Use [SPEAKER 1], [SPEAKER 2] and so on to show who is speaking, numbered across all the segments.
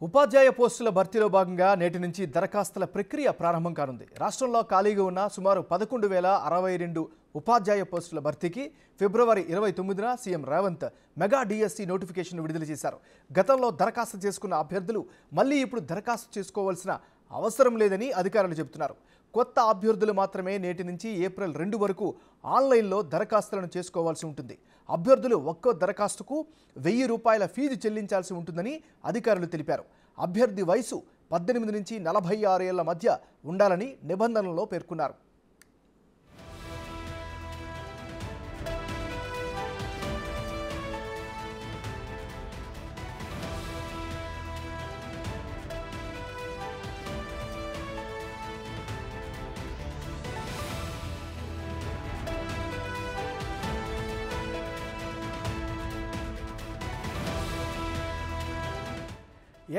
[SPEAKER 1] ఉపాధ్యాయ పోస్టుల భర్తీలో భాగంగా నేటి నుంచి దరఖాస్తుల ప్రక్రియ ప్రారంభం కానుంది. రాష్ట్రంలో ఖాళీగా ఉన్న సుమారు 11,062 ఉపాధ్యాయ పోస్టుల భర్తీకి ఫిబ్రవరి 29న CM Revanth mega DSC notification విడుదల చేశారు. గతంలో దరఖాస్తు చేసుకున్న అభ్యర్థులు మళ్ళీ ఇప్పుడు దరఖాస్తు చేసుకోవాల్సిన అవసరం లేదని అధికారులు చెబుతున్నారు. కొత్త అభ్యర్థులు మాత్రమే నేటి నుంచి ఏప్రిల్ 2 వరకు ఆన్లైన్లో దరఖాస్తులను చేసుకోవాల్సి ఉంటుంది. అభ్యర్థులు ఒక్కో దరఖాస్తుకు ₹1000 ఫీజు చెల్లించాల్సి ఉంటుందని అధికారులు తెలిపారు. అభ్యర్థి వయసు 18 నుంచి 46 ఏళ్ల మధ్య ఉండాలని నిబంధనల్లో పేర్కొన్నారు.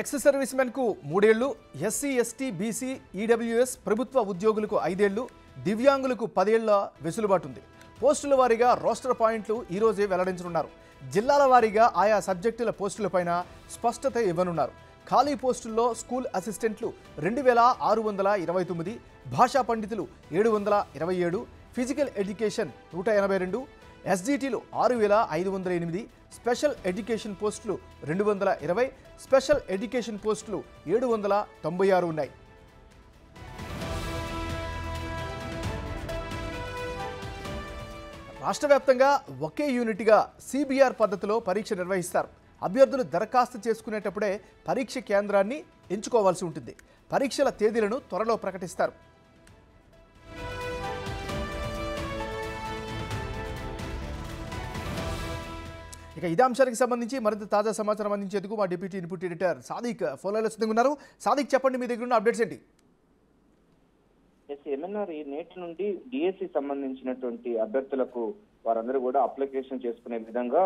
[SPEAKER 1] ఎక్స్ సర్వీస్ మెన్కు 3 ఏళ్లు, ఎస్సీ, ఎస్టీ, బీసీ, ఈడబ్ల్యూఎస్ ప్రభుత్వ ఉద్యోగులకు 5 ఏళ్లు, దివ్యాంగులకు 10 ఏళ్ల వెసులుబాటు ఉంది. పోస్టుల వారీగా రోస్టర్ పాయింట్లు ఈ రోజే వెల్లడించనున్నారు. జిల్లాల వారీగా ఆయా సబ్జెక్టుల పోస్టులపైన స్పష్టత ఇవ్వనున్నారు. ఖాళీ పోస్టుల్లో స్కూల్ అసిస్టెంట్లు 2,629, భాషా పండితులు 727, ఫిజికల్ ఎడ్యుకేషన్ 182, ఎస్జిటీలు 6,508, స్పెషల్ ఎడ్యుకేషన్ పోస్టులు 220, స్పెషల్ ఎడ్యుకేషన్ పోస్టులు 796 ఉన్నాయి. రాష్ట్ర వ్యాప్తంగా ఒకే యూనిట్గా సిబిఆర్ పద్ధతిలో పరీక్ష నిర్వహిస్తారు. అభ్యర్థులు దరఖాస్తు చేసుకునేటప్పుడే పరీక్ష కేంద్రాన్ని ఎంచుకోవాల్సి ఉంటుంది. పరీక్షల తేదీలను త్వరలో ప్రకటిస్తారు. ఇక ఇదే అంశానికి సంబంధించి మరింత తాజా సమాచారం అందించేందుకు మా డిప్యూటీ ఇన్పుట్ ఎడిటర్ సాదిక్ ఫోన్లో సిద్ధంగా ఉన్నారు. సాదిక్, చెప్పండి, మీ దగ్గర ఉన్న అప్డేట్స్ ఏంటి?
[SPEAKER 2] ఏమన్నారు, ఈ నేటి నుండి డిఎస్సి సంబంధించినటువంటి అభ్యర్థులకు వారందరూ కూడా అప్లికేషన్ చేసుకునే విధంగా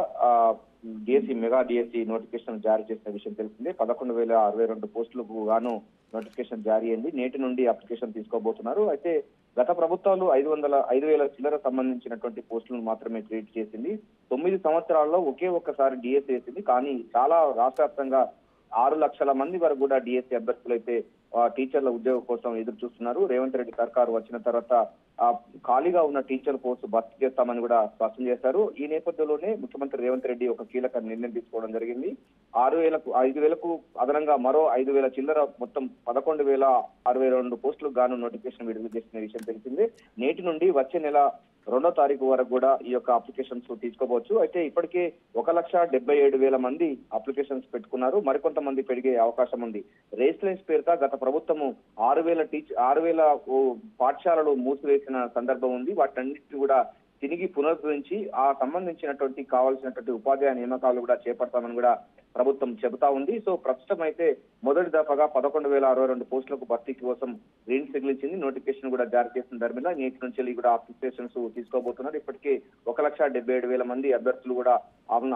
[SPEAKER 2] డిఎస్సి మెగా డిఎస్సి నోటిఫికేషన్ జారీ చేసిన విషయం తెలిసిందే. 11,062 పోస్టులకు గాను నోటిఫికేషన్ జారీ అయింది. నేటి నుండి అప్లికేషన్ తీసుకోబోతున్నారు. అయితే గత ప్రభుత్వాలు 5,000 చిల్లర సంబంధించినటువంటి పోస్టులను మాత్రమే క్రియేట్ చేసింది. 9 సంవత్సరాల్లో ఒకే ఒక్కసారి డిఎస్సి వేసింది. కానీ చాలా రాష్ట్ర వ్యాప్తంగా 6 లక్షల మంది వరకు కూడా డిఎస్సి అభ్యర్థులు అయితే టీచర్ల ఉద్యోగం కోసం ఎదురు చూస్తున్నారు. రేవంత్ రెడ్డి సర్కారు వచ్చిన తర్వాత ఖాళీగా ఉన్న టీచర్ పోస్టు భర్తీ చేస్తామని కూడా స్పష్టం చేశారు. ఈ నేపథ్యంలోనే ముఖ్యమంత్రి రేవంత్ రెడ్డి ఒక కీలక నిర్ణయం తీసుకోవడం జరిగింది. 5,000కు అదనంగా మరో 5,000 చిల్లర మొత్తం 11,062 పోస్టులకు గాను నోటిఫికేషన్ విడుదల చేసిన విషయం తెలిసింది. నేటి నుండి వచ్చే నెల 2వ తారీఖు వరకు కూడా ఈ యొక్క అప్లికేషన్స్ తీసుకోవచ్చు. అయితే ఇప్పటికే 1,77,000 మంది అప్లికేషన్స్ పెట్టుకున్నారు. మరికొంతమంది పెరిగే అవకాశం ఉంది. రేస్ లైన్స్ పేరుతో గత ప్రభుత్వము 6,000 పాఠశాలలు మూసివేసిన సందర్భం ఉంది. వాటన్నిటిని కూడా తిరిగి పునరుద్ధరించి ఆ సంబంధించినటువంటి కావాల్సినటువంటి ఉపాధ్యాయ నియామకాలు కూడా చేపడతామని కూడా ప్రభుత్వం చెబుతా ఉంది. సో ప్రస్తుతం అయితే మొదటి దఫాగా 11,062 పోస్టులకు భర్తీ కోసం గ్రీన్ సిగ్నల్ ఇచ్చింది. నోటిఫికేషన్ కూడా జారీ చేసిన ధర్మిలా నేటి నుంచి కూడా అప్లికేషన్స్ తీసుకోబోతున్నారు. ఇప్పటికే 1,77,000 మంది అభ్యర్థులు కూడా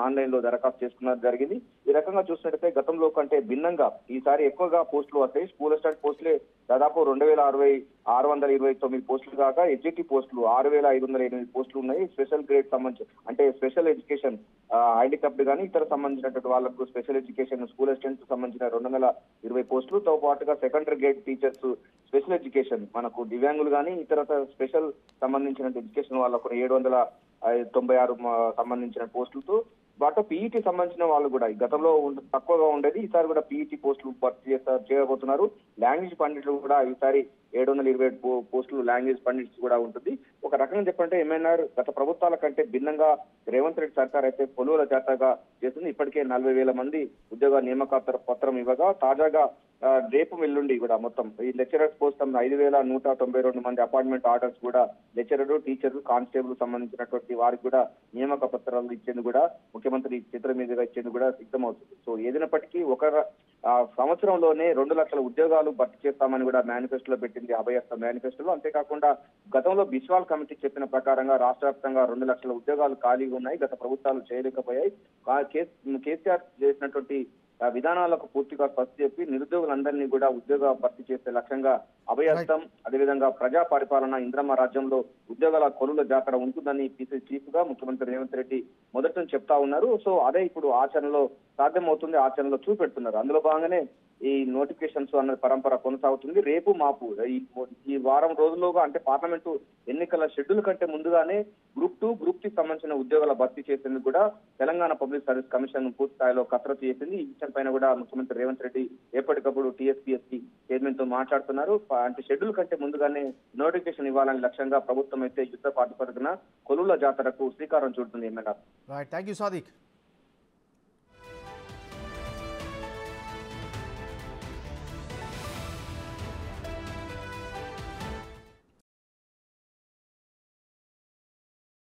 [SPEAKER 2] ఆన్లైన్ లో దరఖాస్తు చేసుకున్నది జరిగింది. ఈ రకంగా చూసినట్టయితే గతంలో కంటే భిన్నంగా ఈసారి ఎక్కువగా పోస్టులు వస్తాయి. స్కూల్ అసిస్టెంట్ పోస్టులే దాదాపు 2,629 పోస్టులు కాగా ఎస్జిటి పోస్టులు 6,508 పోస్టులు ఉన్నాయి. స్పెషల్ గ్రేడ్ సంబంధించి అంటే స్పెషల్ ఎడ్యుకేషన్ హ్యాండిక్యాప్డ్ కానీ ఇతర సంబంధించినటువంటి వాళ్ళకు స్పెషల్ ఎడ్యుకేషన్ స్కూల్ అసిస్టెంట్ సంబంధించిన 220 పోస్టులతో పాటుగా secondary grade teachers special education మనకు దివ్యాంగులు కానీ ఇతర స్పెషల్ సంబంధించిన ఎడ్యుకేషన్ వాళ్ళకు 796 సంబంధించిన పోస్టులతో పాటు పీఈటీ సంబంధించిన వాళ్ళు కూడా గతంలో తక్కువగా ఉండేది. ఈసారి కూడా పీఈటీ పోస్టులు భర్తీ చేయబోతున్నారు. లాంగ్వేజ్ పండితులు కూడా ఈసారి 727 పోస్టులు లాంగ్వేజ్ పండిట్స్ కూడా ఉంటుంది. ఒక రకంగా చెప్పంటే ఎంఎన్ఆర్ గత ప్రభుత్వాల కంటే భిన్నంగా రేవంత్ రెడ్డి సర్కార్ అయితే కొలువుల జాతరగా చేస్తుంది. ఇప్పటికే 40,000 మంది ఉద్యోగ నియామక పత్రం ఇవ్వగా తాజాగా రేపు ఎల్లుండి కూడా మొత్తం ఈ లెక్చరర్స్ కోసం 5,192 మంది అపాయింట్మెంట్ ఆర్డర్స్ కూడా లెక్చరర్, టీచర్, కానిస్టేబుల్ సంబంధించినటువంటి వారికి కూడా నియామక పత్రాలు ఇచ్చేందుకు కూడా ముఖ్యమంత్రి చేతుల మీదుగా ఇచ్చేందుకు కూడా సిద్ధమవుతుంది. సో ఏదైనప్పటికీ ఒక సంవత్సరంలోనే 2 లక్షల ఉద్యోగాలు భర్తీ చేస్తామని కూడా మేనిఫెస్టోలో పెట్టింది అభయస్థ మేనిఫెస్టోలో. అంతేకాకుండా గతంలో బిస్వాల్ కమిటీ చెప్పిన ప్రకారంగా రాష్ట్ర వ్యాప్తంగా 2 లక్షల ఉద్యోగాలు ఖాళీగా ఉన్నాయి. గత ప్రభుత్వాలు చేయలేకపోయాయి. కేసీఆర్ చేసినటువంటి విధానాలకు పూర్తిగా స్పష్ట చెప్పి నిరుద్యోగులందరినీ కూడా ఉద్యోగ భర్తీ చేసే లక్ష్యంగా అభయహస్తం అదేవిధంగా ప్రజా పరిపాలన ఇంద్రమ్మ రాజ్యంలో ఉద్యోగాల కొలువుల జాతర ఉంటుందని పిసిసి చీఫ్ గా ముఖ్యమంత్రి రేవంత్ రెడ్డి మొదటి నుంచి చెప్తా ఉన్నారు. సో అదే ఇప్పుడు ఆచరణలో సాధ్యమవుతుంది, ఆచరణలో చూపెడుతున్నారు. అందులో భాగంగానే ఈ నోటిఫికేషన్స్ అన్న పరంపర కొనసాగుతుంది. రేపు మాపు ఈ వారం రోజుల్లోగా అంటే పార్లమెంటు ఎన్నికల షెడ్యూల్ కంటే ముందుగానే గ్రూప్ 2, గ్రూప్ 3 సంబంధించిన ఉద్యోగాల భర్తీ చేసేందుకు కూడా తెలంగాణ పబ్లిక్ సర్వీస్ కమిషన్ పూర్తి స్థాయిలో కసరత్తు చేసింది. ఈ విషయం పైన కూడా ముఖ్యమంత్రి రేవంత్ రెడ్డి ఎప్పటికప్పుడు టీఎస్పీఎస్సీ చైర్మన్ తో మాట్లాడుతున్నారు. అంటే షెడ్యూల్ కంటే ముందుగానే నోటిఫికేషన్ ఇవ్వాలని లక్ష్యంగా ప్రభుత్వం అయితే యుద్ధ ప్రాతిపదికన కొలువుల జాతరకు శ్రీకారం చుడుతుంది.
[SPEAKER 1] Right, thank you Sadiq.